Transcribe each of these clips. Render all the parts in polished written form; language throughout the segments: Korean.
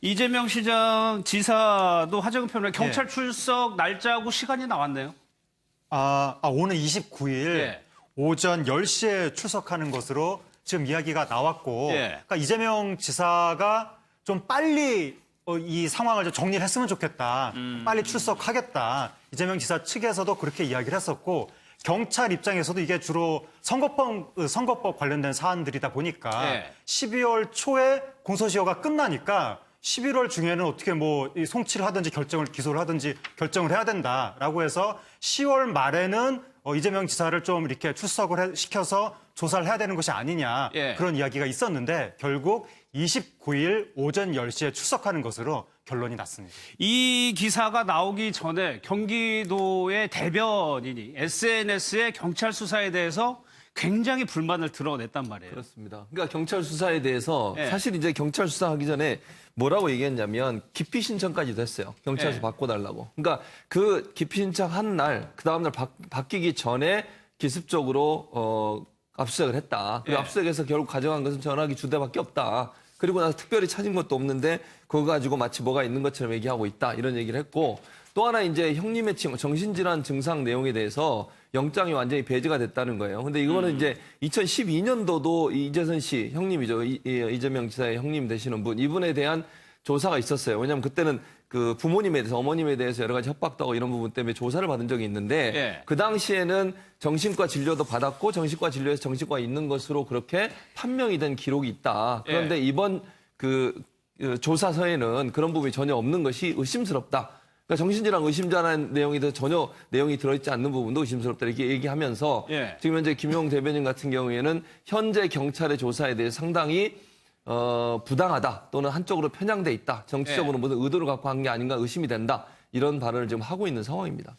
이재명 시장 지사도 하재근 표현에 경찰 출석 날짜하고 시간이 나왔네요. 오늘 29일 예. 오전 10시에 출석하는 것으로 지금 이야기가 나왔고 예. 그러니까 이재명 지사가 좀 빨리 이 상황을 좀 정리를 했으면 좋겠다. 빨리 출석하겠다. 이재명 지사 측에서도 그렇게 이야기를 했었고 경찰 입장에서도 이게 주로 선거법 관련된 사안들이다 보니까 예. 12월 초에 공소시효가 끝나니까 11월 중에는 어떻게 이 송치를 하든지 기소를 하든지 결정을 해야 된다라고 해서 10월 말에는 이재명 지사를 좀 이렇게 출석을 시켜서 조사를 해야 되는 것이 아니냐 예. 그런 이야기가 있었는데 결국 29일 오전 10시에 출석하는 것으로 결론이 났습니다. 이 기사가 나오기 전에 경기도의 대변인이 SNS에 경찰 수사에 대해서 굉장히 불만을 드러냈단 말이에요. 그렇습니다. 그러니까 경찰 수사에 대해서 예. 사실 이제 경찰 수사하기 전에 뭐라고 얘기했냐면 기피 신청까지도 했어요. 경찰서 예. 바꿔달라고. 그러니까 그 기피 신청한 날, 그 다음날 바뀌기 전에 기습적으로 압수수색을 했다. 그 예. 압수수색에서 결국 가져간 것은 전화기 2대밖에 없다. 그리고 나서 특별히 찾은 것도 없는데 그거 가지고 마치 뭐가 있는 것처럼 얘기하고 있다. 이런 얘기를 했고 또 하나 이제 형님의 정신질환 증상 내용에 대해서 영장이 완전히 배제가 됐다는 거예요. 근데 이거는 이제 2012년도도 이재선 씨 형님이죠. 이재명 지사의 형님 되시는 분 이분에 대한 조사가 있었어요. 왜냐하면 그때는 그 부모님에 대해서 어머님에 대해서 여러 가지 협박도 하고 이런 부분 때문에 조사를 받은 적이 있는데 예. 그 당시에는 정신과 진료도 받았고 정신과 진료에서 정신과 있는 것으로 그렇게 판명이 된 기록이 있다. 그런데 이번 그 조사서에는 그런 부분이 전혀 없는 것이 의심스럽다. 그러니까 정신질환 의심자라는 내용이 전혀 내용이 들어있지 않는 부분도 의심스럽다 이렇게 얘기하면서 예. 지금 현재 김용 대변인 같은 경우에는 현재 경찰의 조사에 대해 상당히 부당하다 또는 한쪽으로 편향돼 있다. 정치적으로 무슨 의도를 갖고 한 게 아닌가 의심이 된다. 이런 발언을 지금 하고 있는 상황입니다.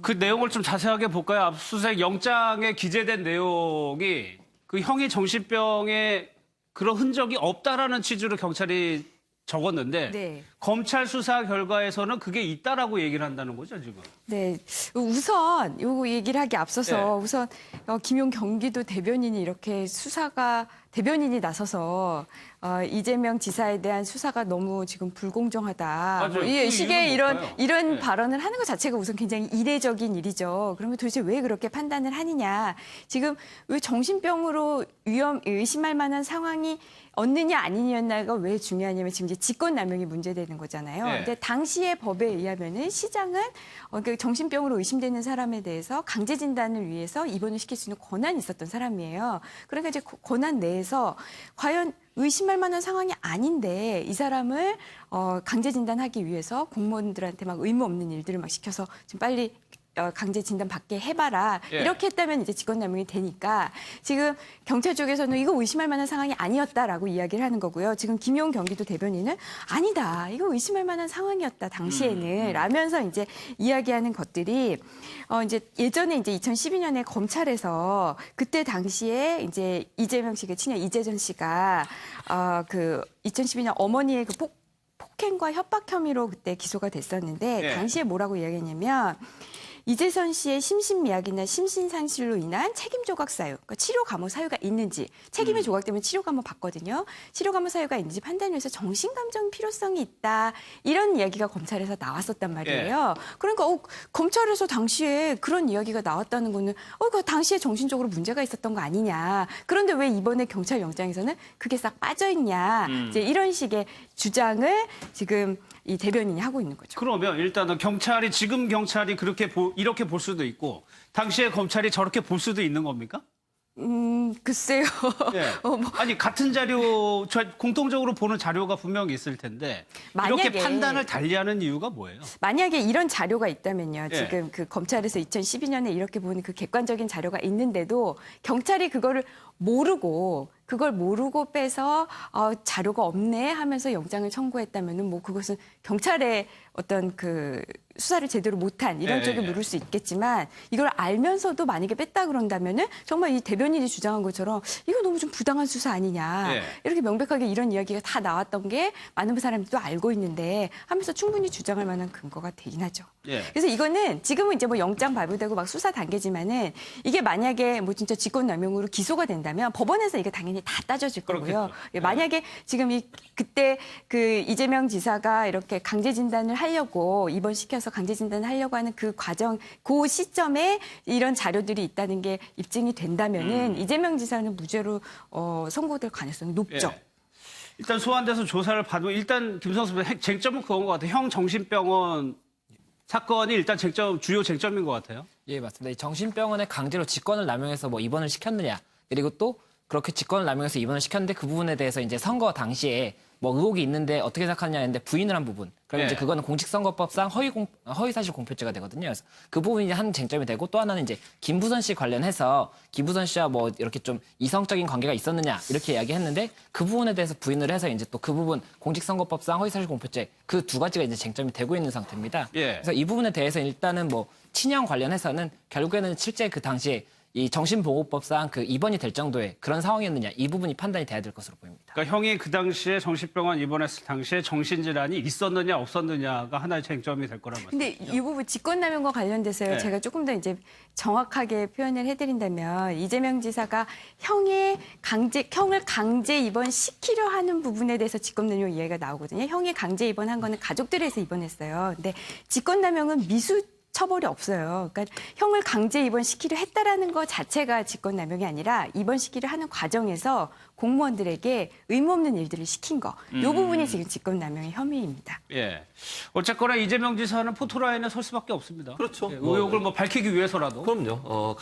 그 내용을 좀 자세하게 볼까요? 압수수색 영장에 기재된 내용이 그 형이 정신병에 그런 흔적이 없다라는 취지로 경찰이 적었는데 네. 검찰 수사 결과에서는 그게 있다라고 얘기를 한다는 거죠, 지금. 네, 우선 요 얘기를 하기 앞서서 네. 우선 김용 경기도 대변인이 이렇게 대변인이 나서서 이재명 지사에 대한 수사가 너무 지금 불공정하다. 맞아요. 이 그 식의 이유는 뭘까요? 이런 네. 발언을 하는 것 자체가 우선 굉장히 이례적인 일이죠. 그러면 도대체 왜 그렇게 판단을 하느냐? 지금 왜 정신병으로 의심할 만한 상황이 얻느냐 아니냐가 왜 중요하냐면 지금 이제 직권남용이 문제되는 거잖아요. 네. 근데 당시의 법에 의하면은 시장은 그 정신병으로 의심되는 사람에 대해서 강제 진단을 위해서 입원을 시킬 수 있는 권한이 있었던 사람이에요. 그러니까 이제 권한 내에서 과연 의심할 만한 상황이 아닌데 이 사람을 강제 진단하기 위해서 공무원들한테 막 의무 없는 일들을 막 시켜서 지금 빨리 강제 진단 받게 해봐라. 예. 이렇게 했다면 이제 직권남용이 되니까 지금 경찰 쪽에서는 이거 의심할 만한 상황이 아니었다라고 이야기를 하는 거고요. 지금 김용 경기도 대변인은 아니다. 이거 의심할 만한 상황이었다. 당시에는 라면서 이제 이야기하는 것들이 이제 예전에 이제 2012년에 검찰에서 그때 당시에 이제 이재명 씨가 친형 이재전 씨가 그 2012년 어머니의 그 폭행과 협박 혐의로 그때 기소가 됐었는데 예. 당시에 뭐라고 이야기했냐면 이재선 씨의 심신미약이나 심신상실로 인한 책임 조각 사유, 그러니까 치료 감호 사유가 있는지 책임이 조각되면 치료 감호 받거든요. 치료 감호 사유가 있는지 판단을 위해서 정신감정 필요성이 있다. 이런 이야기가 검찰에서 나왔었단 말이에요. 그러니까 검찰에서 당시에 그런 이야기가 나왔다는 거는 그 당시에 정신적으로 문제가 있었던 거 아니냐. 그런데 왜 이번에 경찰 영장에서는 그게 싹 빠져 있냐. 이제 이런 식의 주장을 지금 이 대변인이 하고 있는 거죠. 그러면 일단은 지금 경찰이 이렇게 볼 수도 있고 당시에 검찰이 저렇게 볼 수도 있는 겁니까? 글쎄요. 예. 아니 같은 자료, 공통적으로 보는 자료가 분명히 있을 텐데 이렇게 만약에- 판단을 달리하는 이유가 뭐예요? 만약에 이런 자료가 있다면요. 예. 지금 그 검찰에서 2012년에 이렇게 보는 그 객관적인 자료가 있는데도 경찰이 그걸 모르고 빼서 자료가 없네 하면서 영장을 청구했다면은 뭐 그것은 경찰의 어떤 그 수사를 제대로 못한 이런 쪽에 물을 수 있겠지만 이걸 알면서도 만약에 뺐다 그런다면은 정말 이 대변인이 주장한 것처럼 이거 너무 좀 부당한 수사 아니냐 이렇게 명백하게 이런 이야기가 다 나왔던 게 많은 사람들도 알고 있는데 하면서 충분히 주장할 만한 근거가 되긴 하죠. 예. 그래서 이거는 지금은 이제 뭐 영장 발부되고 막 수사 단계지만은 이게 만약에 뭐 진짜 직권남용으로 기소가 된다. 된다면 법원에서 이게 당연히 다 따져줄 거고요. 그렇겠죠. 예, 만약에 지금 그때 그 이재명 지사가 이렇게 강제 진단을 하려고 입원시켜서 강제 진단을 하려고 하는 그 과정, 그 시점에 이런 자료들이 있다는 게 입증이 된다면은 이재명 지사는 무죄로 선고될 가능성이 높죠. 예. 일단 소환돼서 조사를 받으면 일단 김성수 쟁점은 그건 것 같아요. 형 정신병원 사건이 일단 주요 쟁점인 것 같아요. 예, 맞습니다. 이 정신병원에 강제로 직권을 남용해서 뭐 입원을 시켰느냐, 그리고 또 그렇게 직권을 남용해서 입원을 시켰는데 그 부분에 대해서 이제 선거 당시에 뭐 의혹이 있는데 어떻게 생각하느냐 했는데 부인을 한 부분. 그럼 네. 이제 그거는 공직선거법상 허위사실 공표죄가 되거든요. 그래서 그 부분이 이제 한 쟁점이 되고 또 하나는 이제 김부선 씨 관련해서 김부선 씨와 뭐 이렇게 좀 이성적인 관계가 있었느냐 이렇게 이야기했는데 그 부분에 대해서 부인을 해서 이제 또 그 부분 공직선거법상 허위사실 공표죄 그 두 가지가 이제 쟁점이 되고 있는 상태입니다. 예. 그래서 이 부분에 대해서 일단은 뭐 친형 관련해서는 결국에는 실제 그 당시에 이 정신보호법상 그 입원이 될 정도의 그런 상황이었느냐 이 부분이 판단이 돼야 될 것으로 보입니다. 그러니까 형이 그 당시에 정신병원 입원했을 당시에 정신질환이 있었느냐 없었느냐가 하나의 쟁점이 될 거란 말이죠. 근데 이 부분 직권남용과 관련돼서요. 네. 제가 조금 더 이제 정확하게 표현을 해드린다면 이재명 지사가 형을 강제 입원시키려 하는 부분에 대해서 직권남용 이야기가 나오거든요. 형이 강제 입원한 거는 가족들에서 입원했어요. 근데 직권남용은 미수 처벌이 없어요. 그러니까 형을 강제 입원시키려 했다라는 것 자체가 직권남용이 아니라 입원시키려 하는 과정에서 공무원들에게 의무 없는 일들을 시킨 거. 이 부분이 지금 직권남용의 혐의입니다. 예. 어쨌거나 이재명 지사는 포토라인에 설 수밖에 없습니다. 그렇죠. 예, 의혹을 뭐 밝히기 위해서라도. 그럼요.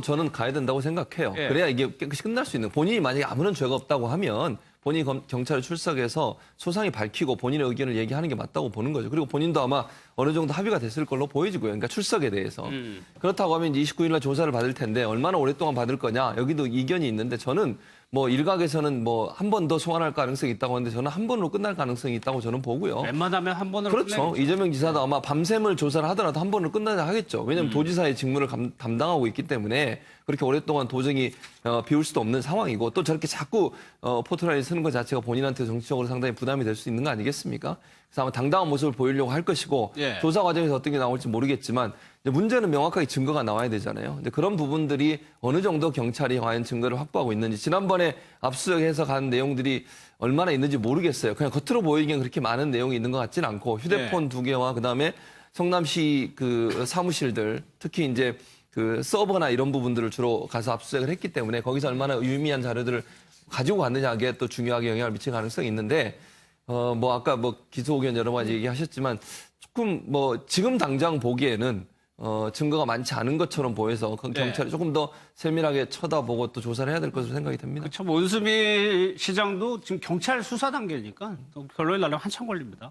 저는 가야 된다고 생각해요. 예. 그래야 이게 깨끗이 끝날 수 있는. 본인이 만약에 아무런 죄가 없다고 하면 본인이 경찰에 출석해서 소상히 밝히고 본인의 의견을 얘기하는 게 맞다고 보는 거죠. 그리고 본인도 아마 어느 정도 합의가 됐을 걸로 보여지고요. 그러니까 출석에 대해서. 그렇다고 하면 이제 29일 날 조사를 받을 텐데 얼마나 오랫동안 받을 거냐. 여기도 이견이 있는데 저는 뭐 일각에서는 뭐 한 번 더 소환할 가능성이 있다고 하는데 저는 한 번으로 끝날 가능성이 있다고 저는 보고요. 웬만하면 한 번으로 그렇죠. 끝내겠죠. 이재명 지사도 아마 밤샘을 조사를 하더라도 한 번으로 끝나자 하겠죠. 왜냐하면 도지사의 직무를 담당하고 있기 때문에 그렇게 오랫동안 도저히 비울 수도 없는 상황이고 또 저렇게 자꾸 포토라인을 쓰는 것 자체가 본인한테 정치적으로 상당히 부담이 될 수 있는 거 아니겠습니까? 그래서 아마 당당한 모습을 보이려고 할 것이고 예. 조사 과정에서 어떤 게 나올지 모르겠지만 이제 문제는 명확하게 증거가 나와야 되잖아요. 근데 그런 부분들이 어느 정도 경찰이 과연 증거를 확보하고 있는지 지난번에 압수수색해서 간 내용들이 얼마나 있는지 모르겠어요. 그냥 겉으로 보이기엔 그렇게 많은 내용이 있는 것 같지는 않고 휴대폰 2개와 그다음에 성남시 그 사무실들 특히 이제 그 서버나 이런 부분들을 주로 가서 압수수색을 했기 때문에 거기서 얼마나 유의미한 자료들을 가지고 갔느냐에 또 중요하게 영향을 미칠 가능성이 있는데 뭐 아까 뭐 기소 의견 여러 가지 얘기하셨지만 조금 뭐 지금 당장 보기에는 증거가 많지 않은 것처럼 보여서 경찰이 조금 더 세밀하게 쳐다보고 또 조사를 해야 될 것으로 생각이 됩니다. 그렇죠. 원수미 시장도 지금 경찰 수사 단계니까 또 결론이 나려면 한참 걸립니다.